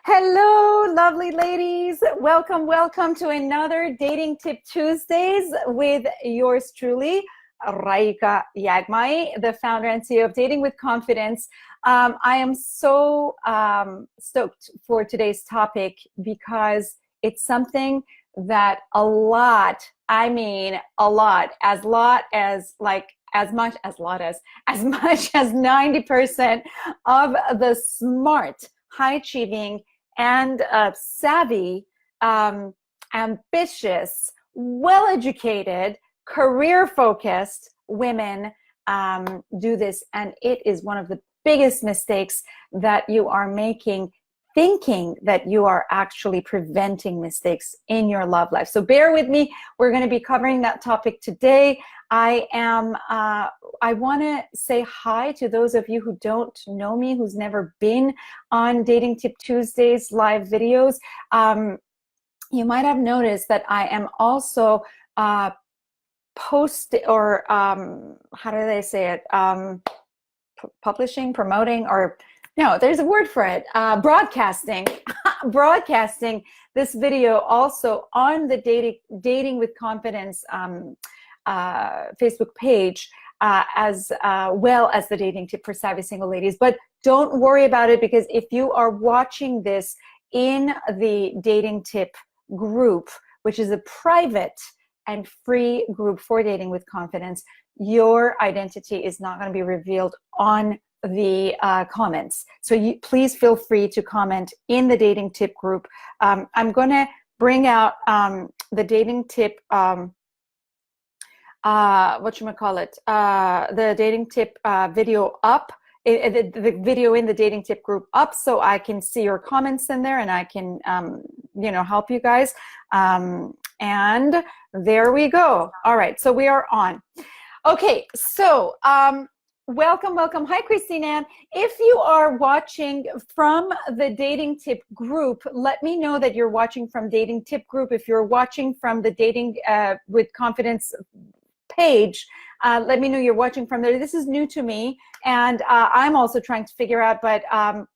Hello, lovely ladies. Welcome to another Dating Tip Tuesdays with yours truly, Raeeka Yagmai, the founder and CEO of Dating with Confidence. I am so stoked for today's topic because it's something that a lot, I mean a lot, as much as 90% of the smart, high-achieving, and savvy, ambitious, well-educated, career-focused women do this. And it is one of the biggest mistakes that you are making, thinking that you are actually preventing mistakes in your love life. So bear with me. We're going to be covering that topic today. I want to say hi to those of you who don't know me, who's never been on Dating Tip Tuesdays live videos. You might have noticed that I am also how do they say it? Publishing, promoting, or no, there's a word for it. Broadcasting this video also on the Dating with Confidence Facebook page, as well as the Dating Tip for Savvy Single Ladies. But don't worry about it, because if you are watching this in the Dating Tip group, which is a private and free group for Dating with Confidence, your identity is not going to be revealed on the comments. So please feel free to comment in the Dating Tip group. I'm going to bring out the Dating Tip the Dating Tip video up, the video in the Dating Tip group up, so I can see your comments in there and I can help you guys. And there we go. All right, so we are on. Okay, so welcome. Hi, Christine. If you are watching from the Dating Tip group, let me know that you're watching from Dating Tip group. If you're watching from the Dating with Confidence page, let me know you're watching from there. This is new to me, and I'm also trying to figure out, but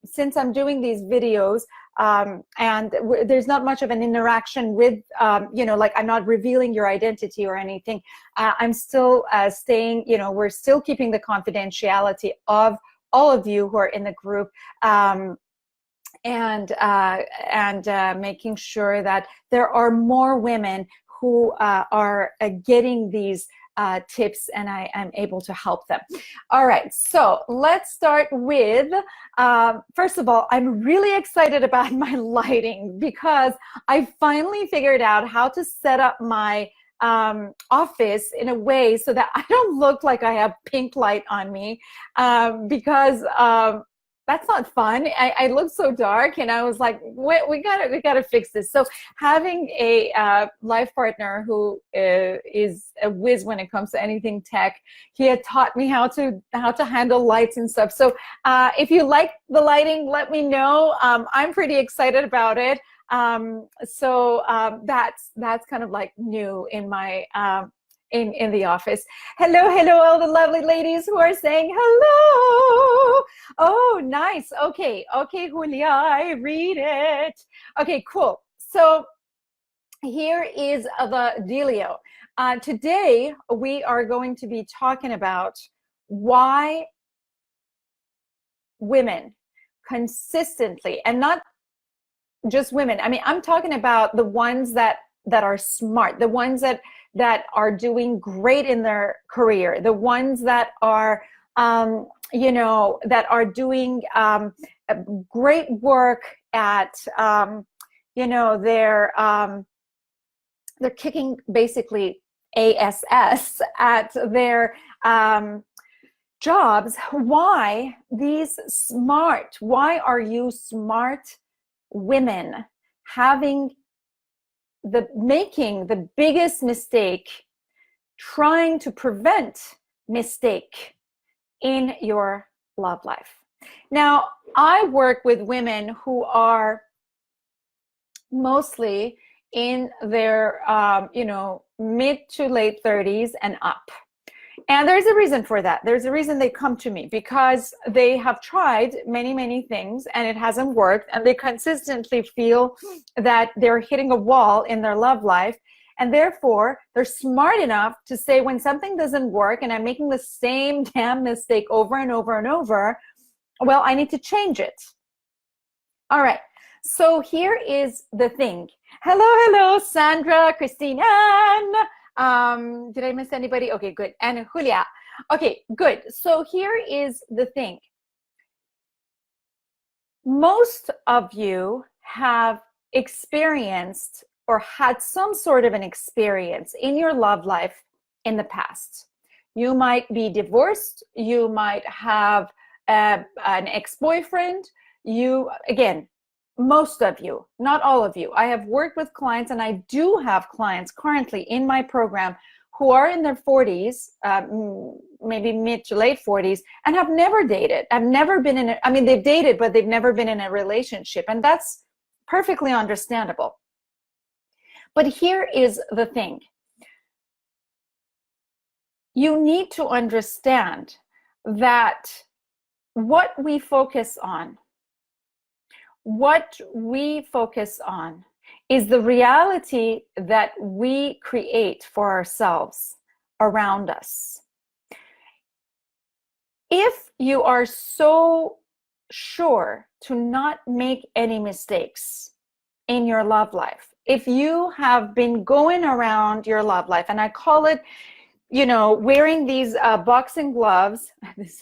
since I'm doing these videos, and there's not much of an interaction with, like I'm not revealing your identity or anything. I'm still staying, we're still keeping the confidentiality of all of you who are in the group, and making sure that there are more women who are getting these tips, and I am able to help them. All right, so let's start with, first of all, I'm really excited about my lighting, because I finally figured out how to set up my office in a way so that I don't look like I have pink light on me, because that's not fun. I look so dark, and I was like, we gotta fix this. So having a life partner who is a whiz when it comes to anything tech, he had taught me how to handle lights and stuff. So if you like the lighting, let me know. I'm pretty excited about it. So that's kind of like new in my in the office. Hello, all the lovely ladies who are saying hello. Oh, nice. Okay, Julia, I read it. Okay, cool. So here is the dealio. Today, we are going to be talking about why women consistently, and not just women, I mean, I'm talking about the ones that are smart, the ones that are doing great in their career, the ones that are that are doing great work at they're kicking basically ass at their jobs. Why are you smart women making the biggest mistake, trying to prevent mistake in your love life? Now, I work with women who are mostly in their mid to late 30s and up. And there's a reason for that. There's a reason they come to me, because they have tried many, many things and it hasn't worked. And they consistently feel that they're hitting a wall in their love life. And therefore, they're smart enough to say, when something doesn't work and I'm making the same damn mistake over and over and over, well, I need to change it. All right. So here is the thing. Hello, Sandra, Christine, Anne. Did I miss anybody? Okay, good. And Julia. Okay, good. So here is the thing. Most of you have experienced or had some sort of an experience in your love life in the past. You might be divorced. You might have an ex-boyfriend. Again, most of you, not all of you. I have worked with clients, and I do have clients currently in my program who are in their 40s, maybe mid to late 40s, and have never dated. I've never been in I mean, they've dated, but they've never been in a relationship. And that's perfectly understandable. But here is the thing. You need to understand that what we focus on is the reality that we create for ourselves around us. If you are so sure to not make any mistakes in your love life, if you have been going around your love life, and I call it, wearing these boxing gloves.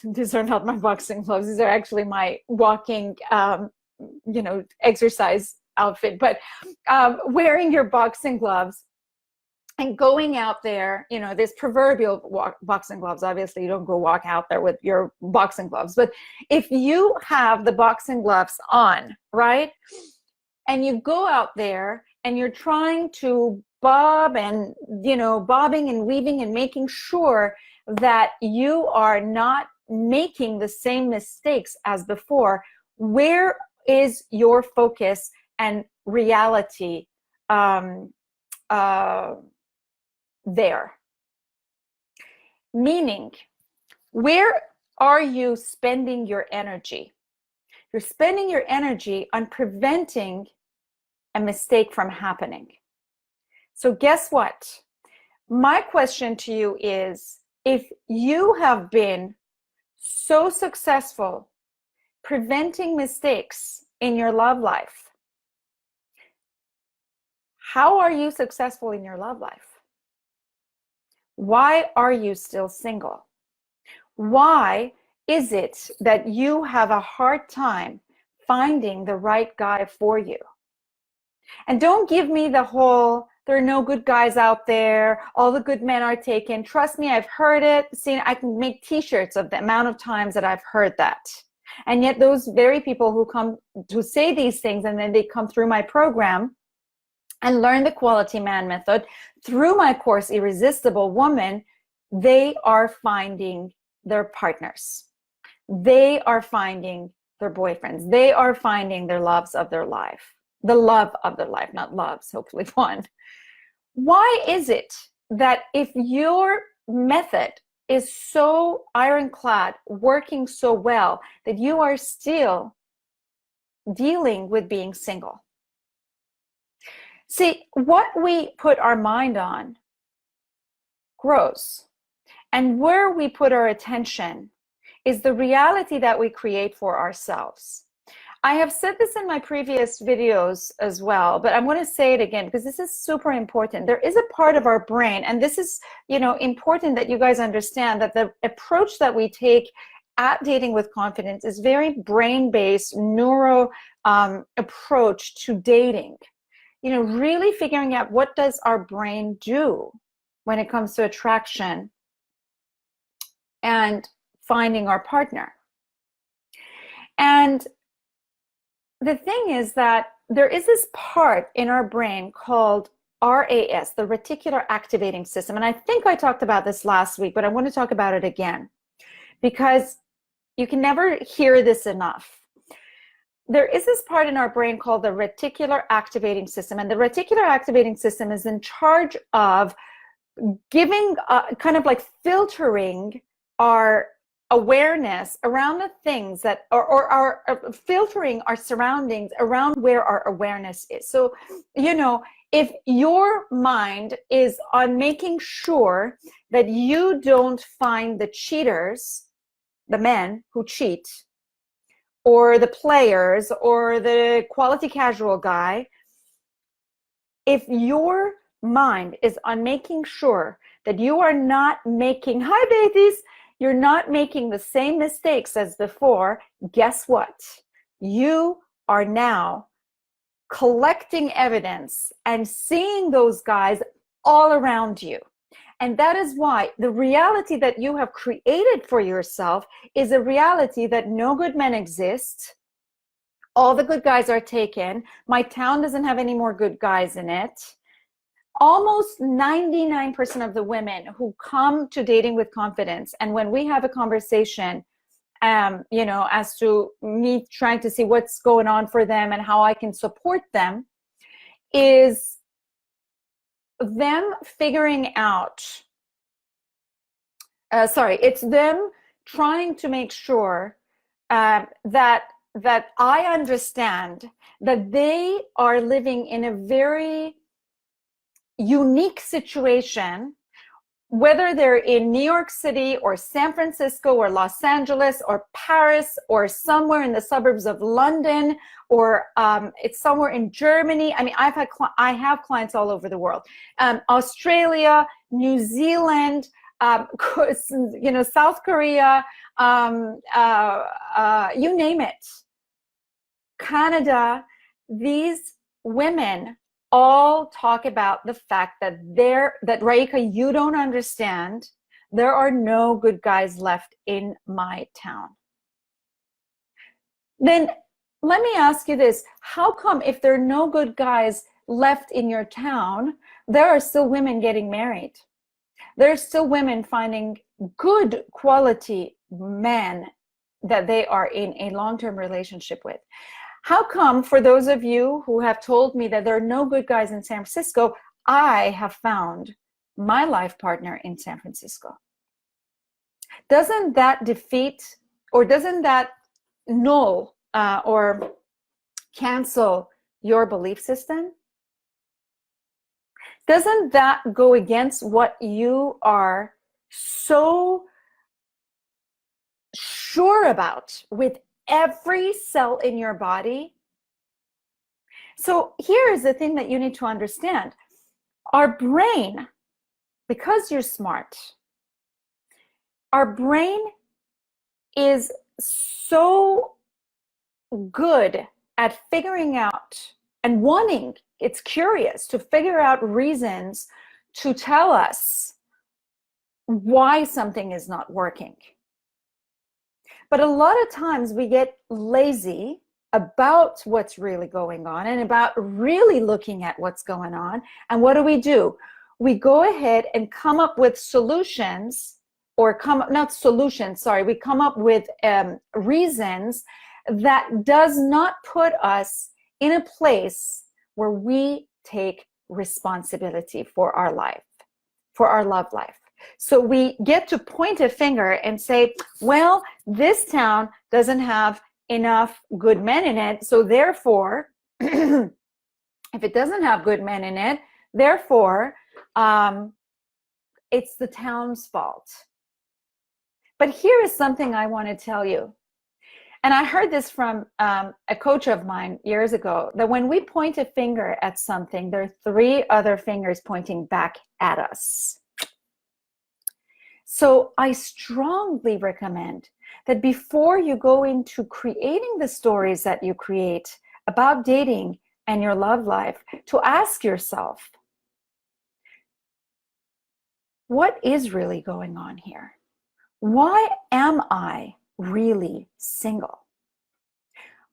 These are not my boxing gloves. These are actually my walking exercise outfit, but wearing your boxing gloves and going out there, this proverbial boxing gloves. Obviously, you don't go walk out there with your boxing gloves, but if you have the boxing gloves on, right, and you go out there and you're trying to bobbing and weaving and making sure that you are not making the same mistakes as before, where is your focus and reality there? Meaning, where are you spending your energy? You're spending your energy on preventing a mistake from happening. So guess what? My question to you is, if you have been so successful preventing mistakes in your love life, how are you successful in your love life? Why are you still single? Why is it that you have a hard time finding the right guy for you? And don't give me the whole, there are no good guys out there, all the good men are taken. Trust me, I've heard it. See, I can make t-shirts of the amount of times that I've heard that. And yet those very people who come to say these things, and then they come through my program and learn the quality man method through my course, Irresistible Woman, they are finding their partners. They are finding their boyfriends. They are finding their loves of their life. The love of their life, not loves, hopefully one. Why is it that if your method is so ironclad, working so well, that you are still dealing with being single? See, what we put our mind on grows. And where we put our attention is the reality that we create for ourselves. I have said this in my previous videos as well, but I'm going to say it again because this is super important. There is a part of our brain, and this is, important that you guys understand that the approach that we take at Dating with Confidence is very brain-based, neuro approach to dating. Really figuring out what does our brain do when it comes to attraction and finding our partner. And the thing is that there is this part in our brain called RAS, the Reticular Activating System. And I think I talked about this last week, but I want to talk about it again because you can never hear this enough. There is this part in our brain called the Reticular Activating System. And the Reticular Activating System is in charge of giving kind of like filtering our awareness around the things that or filtering our surroundings around where our awareness is. So, you know, if your mind is on making sure that you don't find the cheaters, the men who cheat, or the players, or the quality casual guy, if your mind is on making sure that you are not making, hi babies, you're not making the same mistakes as before, guess what? You are now collecting evidence and seeing those guys all around you. And that is why the reality that you have created for yourself is a reality that no good men exist. All the good guys are taken. My town doesn't have any more good guys in it. Almost 99% of the women who come to Dating with Confidence, and when we have a conversation, you know, as to me trying to see what's going on for them and how I can support them, is them figuring out, it's them trying to make sure that I understand that they are living in a very unique situation, whether they're in New York City or San Francisco or Los Angeles or Paris or somewhere in the suburbs of London, or it's somewhere in Germany. I mean, I have clients all over the world, Australia, New Zealand, you know, South Korea, you name it, Canada. These women all talk about the fact that Raeeka, you don't understand, there are no good guys left in my town. Then let me ask you this, how come if there are no good guys left in your town, there are still women getting married? There are still women finding good quality men that they are in a long-term relationship with. How come, for those of you who have told me that there are no good guys in San Francisco, I have found my life partner in San Francisco? Doesn't that defeat, or doesn't that null or cancel your belief system? Doesn't that go against what you are so sure about with every cell in your body? So here is the thing that you need to understand. Our brain, because you're smart, our brain is so good at figuring out and wanting, it's curious to figure out reasons to tell us why something is not working. But a lot of times we get lazy about what's really going on and about really looking at what's going on. And what do? We go ahead and come up with solutions, or we come up with reasons that does not put us in a place where we take responsibility for our life, for our love life. So we get to point a finger and say, well, this town doesn't have enough good men in it, so therefore, if it doesn't have good men in it, therefore, it's the town's fault. But here is something I want to tell you. And I heard this from a coach of mine years ago, that when we point a finger at something, there are 3 other fingers pointing back at us. So I strongly recommend that before you go into creating the stories that you create about dating and your love life, to ask yourself, what is really going on here? Why am I really single?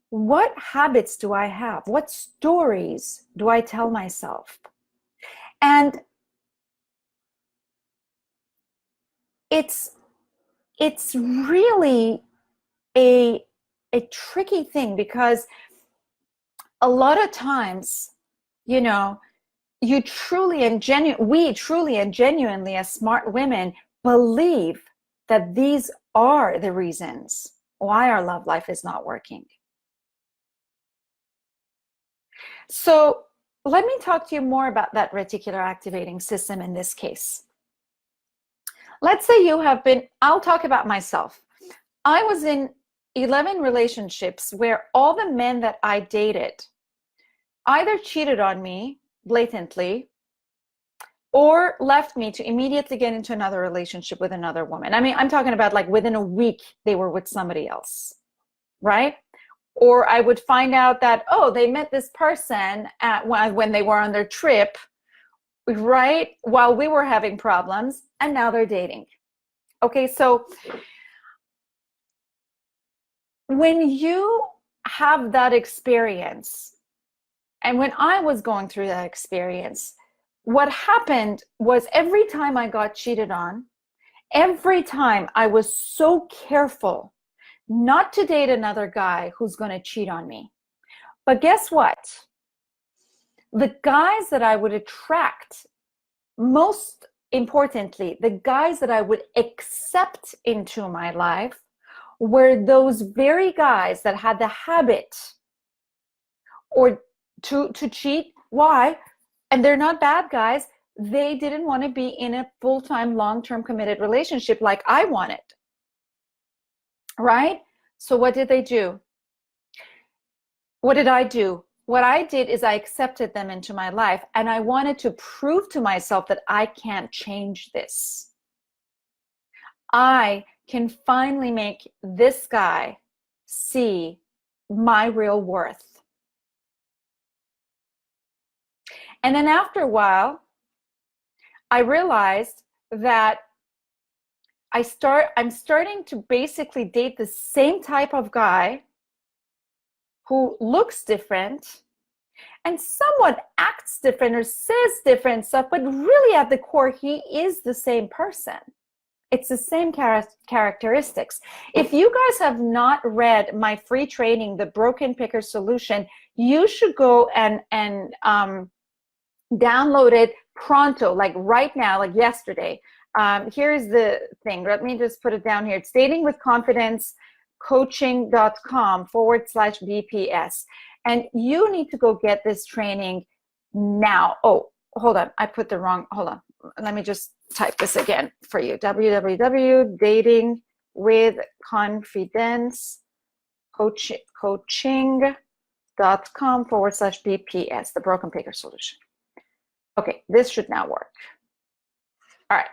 What habits do I have? What stories do I tell myself? And it's really a tricky thing, because a lot of times, you know, we truly and genuinely as smart women believe that these are the reasons why our love life is not working. So let me talk to you more about that reticular activating system in this case. Let's say you have been, I'll talk about myself. I was in 11 relationships where all the men that I dated either cheated on me blatantly or left me to immediately get into another relationship with another woman. I mean, I'm talking about like within a week, they were with somebody else, right? Or I would find out that, oh, they met this person when they were on their trip, right? While we were having problems, and now they're dating. Okay, so when you have that experience, and when I was going through that experience, what happened was every time I got cheated on, every time I was so careful not to date another guy who's going to cheat on me. But guess what? The guys that I would attract, most importantly, the guys that I would accept into my life were those very guys that had the habit or to cheat. Why? And they're not bad guys. They didn't want to be in a full-time, long-term committed relationship like I wanted. Right? So what did they do? What did I do? What I did is I accepted them into my life, and I wanted to prove to myself that I can't change this. I can finally make this guy see my real worth. And then after a while, I realized that I'm starting to basically date the same type of guy who looks different and somewhat acts different or says different stuff, but really at the core, he is the same person. It's the same characteristics. If you guys have not read my free training, The Broken Picker Solution, you should go and download it pronto, like right now, like yesterday. Here's the thing. Let me just put it down here. It's datingwithconfidencecoaching.com/P.P.S. And you need to go get this training now. Oh, hold on. I put the wrong, hold on. Let me just type this again for you. www.datingwithconfidencecoaching.com/P.P.S. The Broken Picker Solution. Okay, this should now work. All right.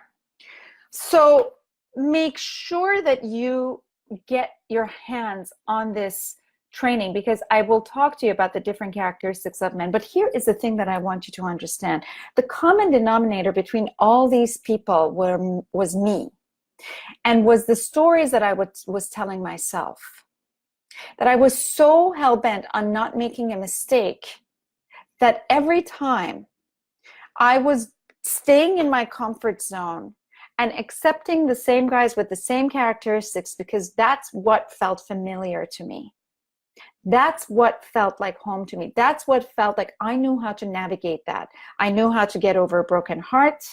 So make sure that you get your hands on this training, because I will talk to you about the different characteristics of men. But here is the thing that I want you to understand. The common denominator between all these people was me, and was the stories that I was telling myself. That I was so hell-bent on not making a mistake that every time I was staying in my comfort zone and accepting the same guys with the same characteristics, because that's what felt familiar to me. That's what felt like home to me. That's what felt like I knew how to navigate that. I knew how to get over a broken heart.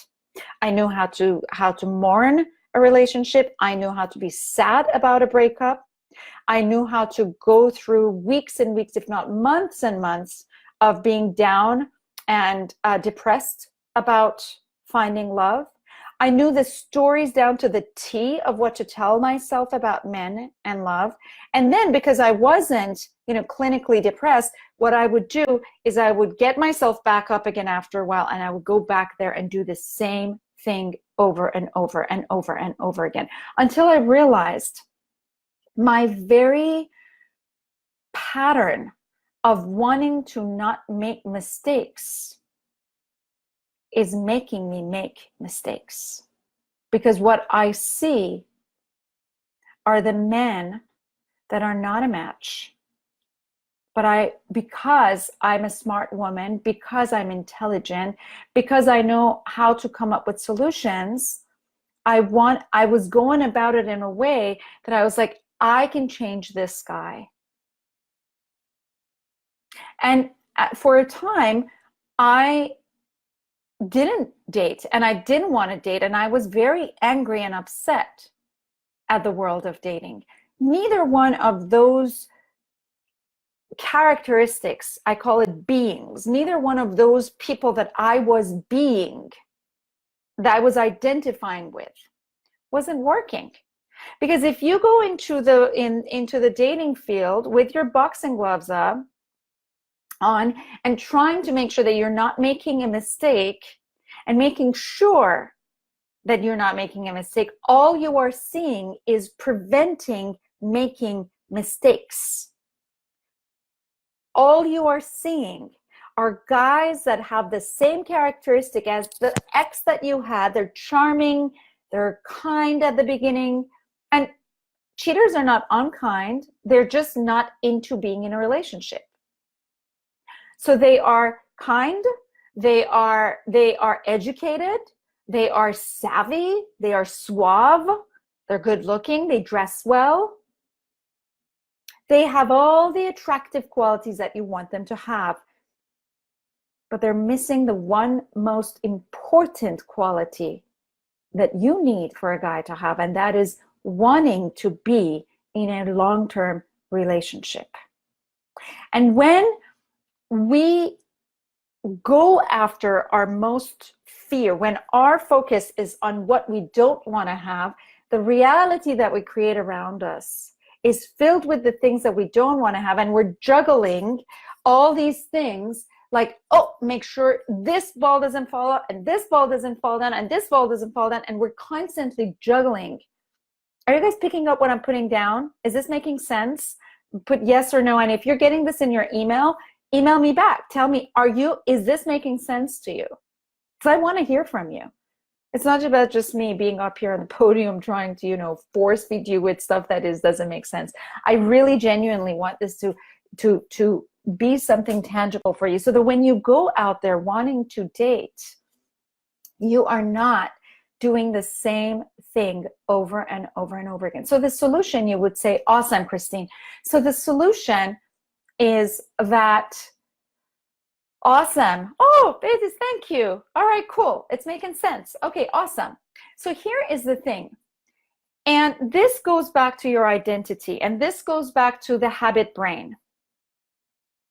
I knew how to mourn a relationship. I knew how to be sad about a breakup. I knew how to go through weeks and weeks, if not months and months, of being down and depressed about finding love. I knew the stories down to the T of what to tell myself about men and love. And then, because I wasn't, clinically depressed, what I would do is I would get myself back up again after a while, and I would go back there and do the same thing over and over and over and over again, until I realized my very pattern of wanting to not make mistakes is making me make mistakes. Because what I see are the men that are not a match. But because I'm a smart woman, because I'm intelligent, because I know how to come up with solutions, I was going about it in a way that I was like, I can change this guy. And for a time, I didn't date and I didn't want to date, and I was very angry and upset at the world of dating. Neither one of those characteristics, I call it beings, neither one of those people that I was being, that I was identifying with, wasn't working. Because if you go into the dating field with your boxing gloves on and trying to make sure that you're not making a mistake and making sure that you're not making a mistake, all you are seeing is preventing making mistakes. All you are seeing are guys that have the same characteristic as the ex that you had. They're charming, they're kind at the beginning, and cheaters are not unkind. They're just not into being in a relationship. So they are kind, they are educated, they are savvy, they are suave, they're good looking, they dress well. They have all the attractive qualities that you want them to have, but they're missing the one most important quality that you need for a guy to have, and that is wanting to be in a long-term relationship. And when we go after our most fear, when our focus is on what we don't want to have, the reality that we create around us is filled with the things that we don't want to have, and we're juggling all these things like, oh, make sure this ball doesn't fall up, and this ball doesn't fall down, and this ball doesn't fall down, and we're constantly juggling. Are you guys picking up what I'm putting down? Is this making sense? Put yes or no, and if you're getting this in your email me back. Tell me, is this making sense to you? Because I want to hear from you. It's not about just me being up here on the podium trying to, force feed you with stuff that doesn't make sense. I really genuinely want this to be something tangible for you, so that when you go out there wanting to date, you are not doing the same thing over and over and over again. So the solution, you would say, awesome, Christine. So the solution is that, awesome. Oh, babies, thank you. All right, cool. It's making sense. Okay, awesome. So here is the thing. And this goes back to your identity, and this goes back to the habit brain.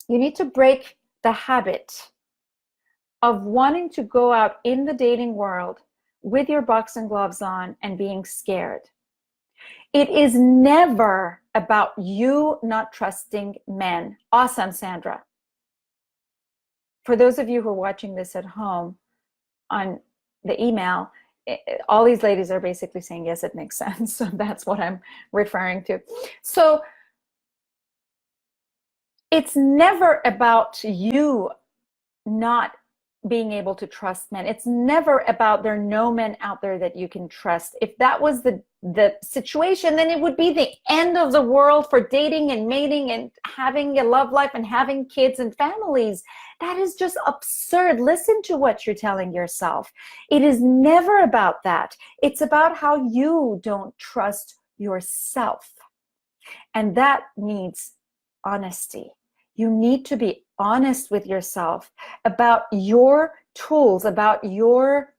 You need to break the habit of wanting to go out in the dating world with your boxing gloves on and being scared. It is never about you not trusting men. Awesome, Sandra. For those of you who are watching this at home on the email, all these ladies are basically saying, yes, it makes sense. So that's what I'm referring to. So it's never about you not being able to trust men. It's never about there are no men out there that you can trust. If that was the situation, then it would be the end of the world for dating and mating and having a love life and having kids and families. That is just absurd. Listen to what you're telling yourself. It is never about that. It's about how you don't trust yourself. And that needs honesty. You need to be honest with yourself about your tools, about your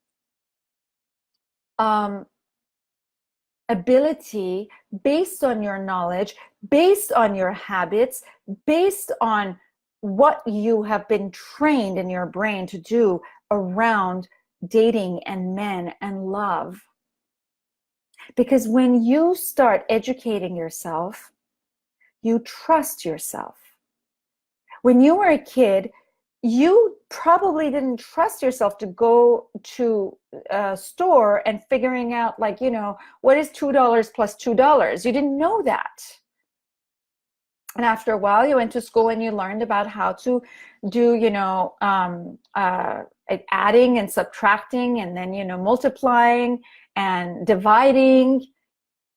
ability, based on your knowledge, based on your habits, based on what you have been trained in your brain to do around dating and men and love. Because when you start educating yourself, you trust yourself. When you were a kid, you probably didn't trust yourself to go to a store and figuring out, like, what is $2 plus $2? You didn't know that. And after a while, you went to school and you learned about how to do, adding and subtracting, and then, multiplying and dividing.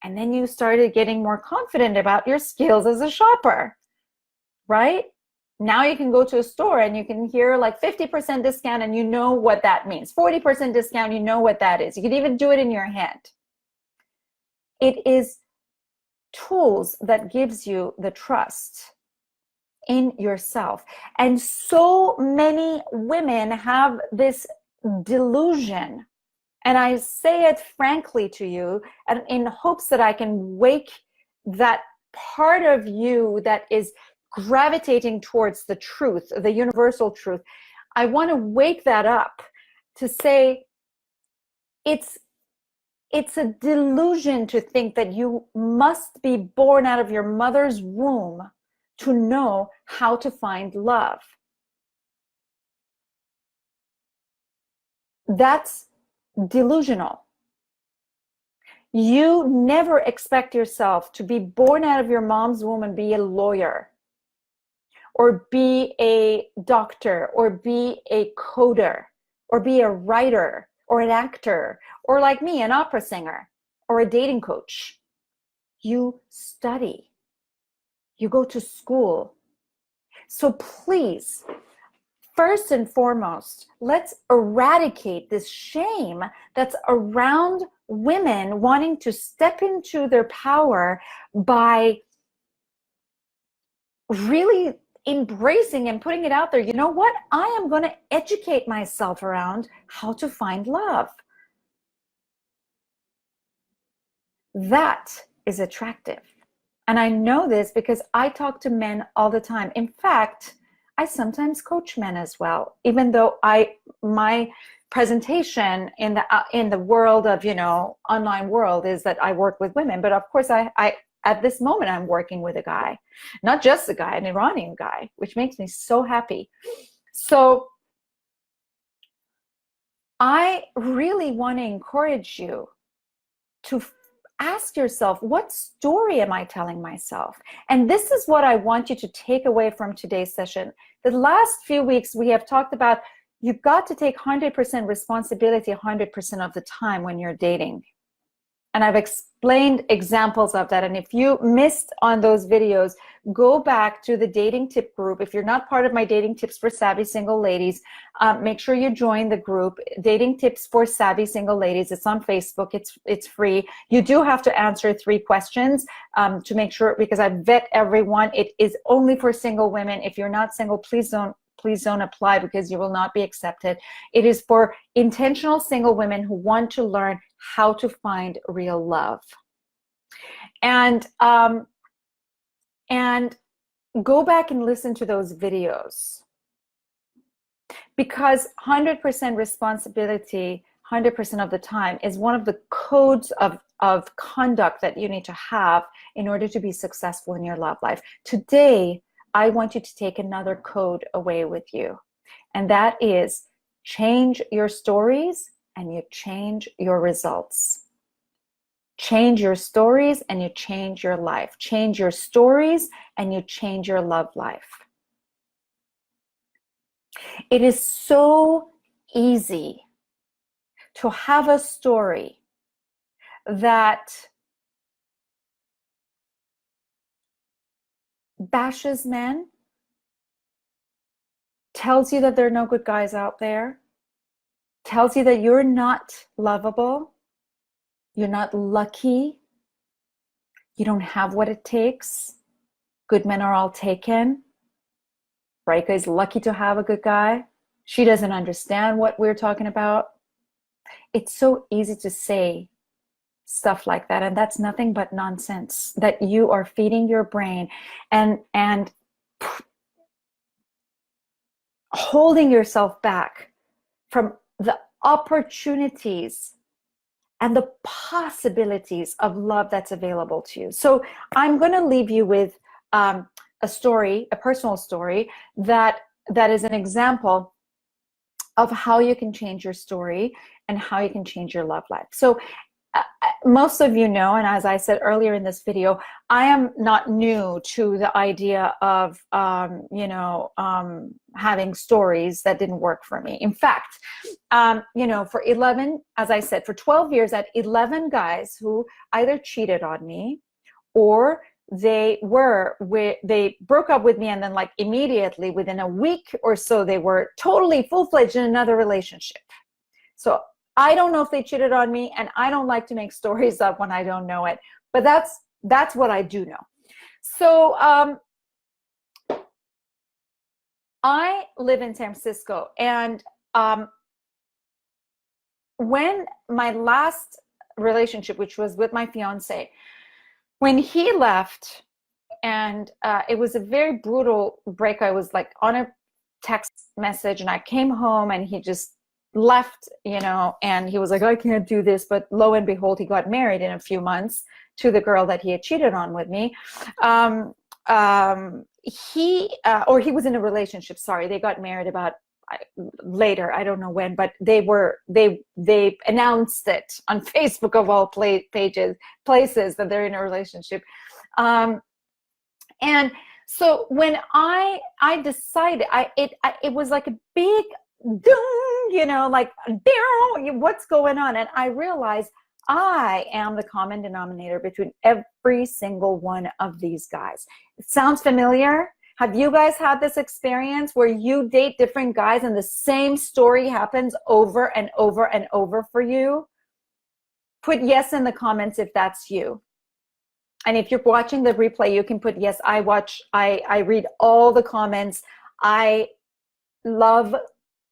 And then you started getting more confident about your skills as a shopper, right? Now you can go to a store and you can hear like 50% discount, and you know what that means. 40% discount, you know what that is. You can even do it in your head. It is tools that gives you the trust in yourself. And so many women have this delusion. And I say it frankly to you, and in hopes that I can wake that part of you that is gravitating towards the truth, the universal truth. I want to wake that up to say it's a delusion to think that you must be born out of your mother's womb to know how to find love. That's delusional. You never expect yourself to be born out of your mom's womb and be a lawyer, or be a doctor, or be a coder, or be a writer, or an actor, or like me, an opera singer, or a dating coach. You study. You go to school. So please, first and foremost, let's eradicate this shame that's around women wanting to step into their power by really embracing and putting it out there. You know what? I am going to educate myself around how to find love. That is attractive. And I know this because I talk to men all the time. In fact, I sometimes coach men as well, even though my presentation in the world of, online world is that I work with women. But of course, I at this moment, I'm working with a guy, not just a guy, an Iranian guy, which makes me so happy. So I really want to encourage you to ask yourself, what story am I telling myself? And this is what I want you to take away from today's session. The last few weeks, we have talked about you've got to take 100% responsibility 100% of the time when you're dating. And I've explained examples of that. And if you missed on those videos, go back to the dating tip group. If you're not part of my dating tips for savvy single ladies, make sure you join the group, Dating Tips for Savvy Single Ladies. It's on Facebook. It's free. You do have to answer 3 questions to make sure, because I vet everyone. It is only for single women. If you're not single, please don't apply, because you will not be accepted. It is for intentional single women who want to learn how to find real love. And go back and listen to those videos, because 100% responsibility 100% of the time is one of the codes of conduct that you need to have in order to be successful in your love life. Today, I want you to take another code away with you, and that is change your stories and you change your results. Change your stories and you change your life. Change your stories and you change your love life. It is so easy to have a story that bashes men, tells you that there are no good guys out there, tells you that you're not lovable, you're not lucky, you don't have what it takes, good men are all taken, Raeeka is lucky to have a good guy, she doesn't understand what we're talking about. It's so easy to say stuff like that, and that's nothing but nonsense that you are feeding your brain and holding yourself back from the opportunities and the possibilities of love that's available to you. So I'm going to leave you with a story, a personal story that is an example of how you can change your story and how you can change your love life. So most of you know, and as I said earlier in this video, I am not new to the idea of, having stories that didn't work for me. In fact, for 11, as I said, for 12 years, I had 11 guys who either cheated on me or they broke up with me, and then like immediately within a week or so, they were totally full-fledged in another relationship. So I don't know if they cheated on me, and I don't like to make stories up when I don't know it, but that's what I do know. So I live in San Francisco, and when my last relationship, which was with my fiance, when he left, and it was a very brutal break. I was like on a text message, and I came home, and he just left, you know, and he was like, I can't do this. But lo and behold, he got married in a few months to the girl that he had cheated on with me. He was in a relationship. Sorry, they got married about later. I don't know when, but they announced it on Facebook of all places that they're in a relationship. And so when I decided, it was like a big doom, you know, like what's going on? And I realized I am the common denominator between every single one of these guys. It sounds familiar? Have you guys had this experience where you date different guys and the same story happens over and over and over for you? Put yes in the comments if that's you. And if you're watching the replay, you can put yes. I read all the comments. I love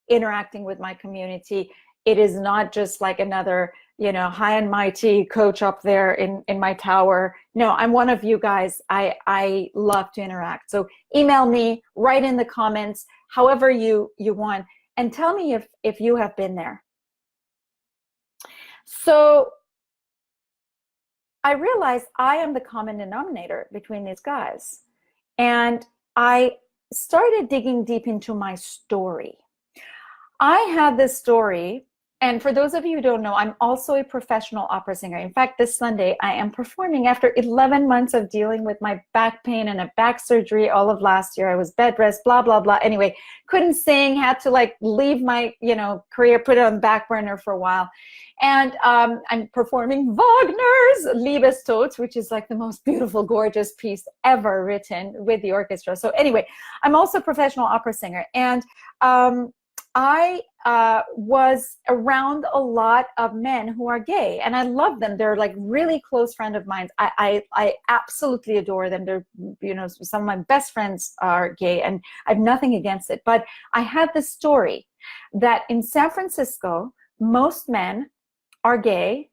interacting with my community. It is not just like another, you know, high and mighty coach up there in my tower. No, I'm one of you guys. I love to interact. So email me, write in the comments, however you want, and tell me if you have been there. So I realized I am the common denominator between these guys. And I started digging deep into my story. I had this story, and for those of you who don't know, I'm also a professional opera singer. In fact, this Sunday, I am performing after 11 months of dealing with my back pain and a back surgery all of last year. I was bed rest, blah, blah, blah. Anyway, couldn't sing, had to like leave my, you know, career, put it on the back burner for a while. And I'm performing Wagner's Liebestod, which is like the most beautiful, gorgeous piece ever written with the orchestra. So anyway, I'm also a professional opera singer. And I was around a lot of men who are gay, and I love them. They're like really close friend of mine. I absolutely adore them. They're, you know, some of my best friends are gay, and I have nothing against it. But I had this story that in San Francisco, most men are gay,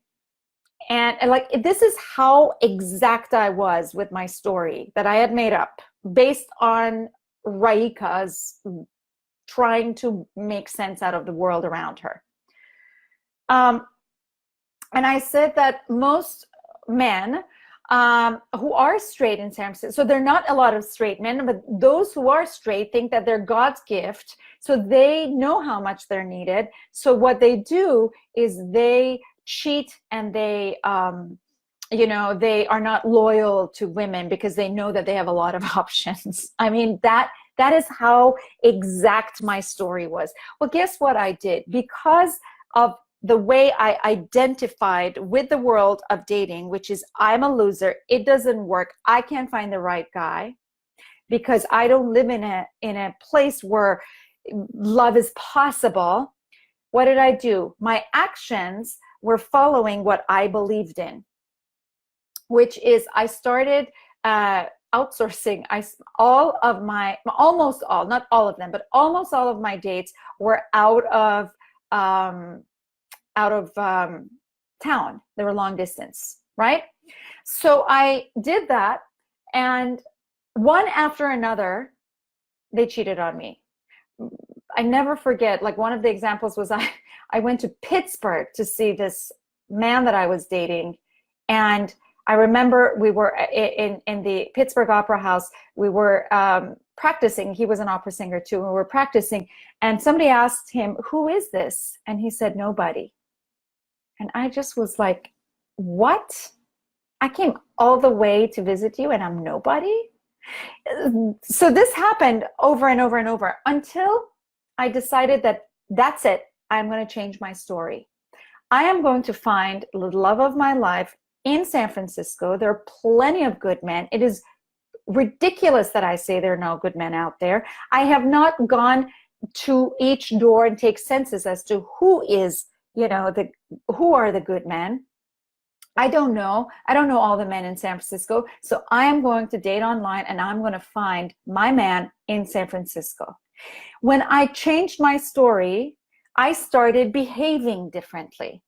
and like this is how exact I was with my story that I had made up based on Raeeka's trying to make sense out of the world around her. And I said that most men who are straight in San Francisco, so there are not a lot of straight men, but those who are straight think that they're God's gift, so they know how much they're needed. So what they do is they cheat, and they, you know, they are not loyal to women because they know that they have a lot of options. I mean, that is how exact my story was. Well, guess what I did? Because of the way I identified with the world of dating, which is I'm a loser, it doesn't work, I can't find the right guy, because I don't live in a place where love is possible. What did I do? My actions were following what I believed in, which is I started outsourcing. Almost all, not all of them, but almost all of my dates were out of town. They were long distance, right? So I did that, and one after another, they cheated on me. I never forget, like one of the examples was I went to Pittsburgh to see this man that I was dating, and I remember we were in the Pittsburgh Opera House. We were practicing. He was an opera singer too, and we were practicing. And somebody asked him, "Who is this?" And he said, "Nobody." And I just was like, "What? I came all the way to visit you, and I'm nobody?" So this happened over and over and over until I decided that that's it. I'm going to change my story. I am going to find the love of my life in San Francisco. There are plenty of good men. It is ridiculous that I say there are no good men out there. I have not gone to each door and take census as to who is, you know, who are the good men. I don't know. I don't know all the men in San Francisco. So I am going to date online, and I'm going to find my man in San Francisco. When I changed my story, I started behaving differently.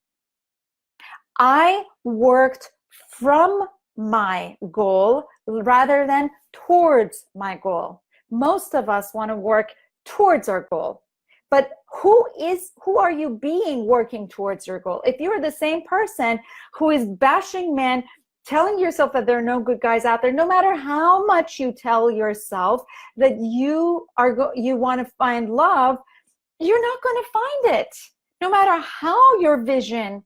I worked from my goal rather than towards my goal. Most of us want to work towards our goal. But who are you being working towards your goal? If you're the same person who is bashing men, telling yourself that there are no good guys out there, no matter how much you tell yourself that you want to find love, you're not going to find it. No matter how your vision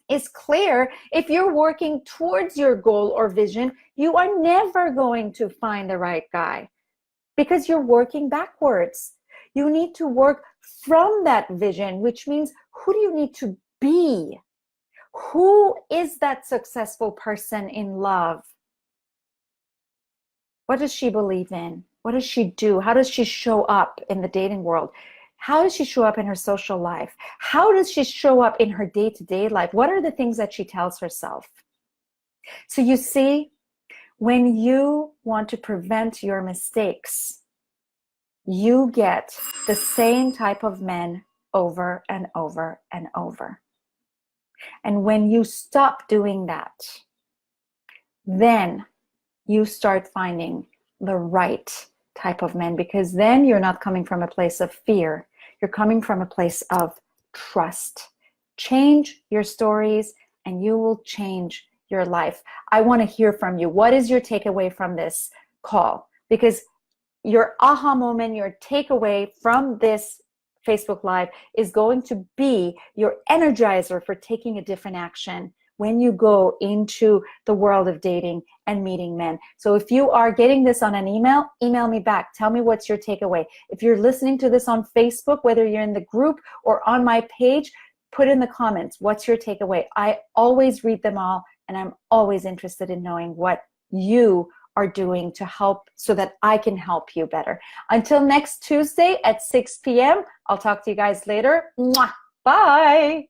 is clear, if you're working towards your goal or vision, you are never going to find the right guy because you're working backwards. You need to work from that vision, which means who do you need to be? Who is that successful person in love? What does she believe in? What does she do? How does she show up in the dating world? How does she show up in her social life? How does she show up in her day-to-day life? What are the things that she tells herself? So you see, when you want to prevent your mistakes, you get the same type of men over and over and over. And when you stop doing that, then you start finding the right type of men, because then you're not coming from a place of fear. You're coming from a place of trust. Change your stories and you will change your life. I want to hear from you. What is your takeaway from this call? Because your aha moment, your takeaway from this Facebook Live is going to be your energizer for taking a different action when you go into the world of dating and meeting men. So if you are getting this on an email, email me back. Tell me what's your takeaway. If you're listening to this on Facebook, whether you're in the group or on my page, put in the comments, what's your takeaway? I always read them all, and I'm always interested in knowing what you are doing to help so that I can help you better. Until next Tuesday at 6 p.m., I'll talk to you guys later. Mwah! Bye!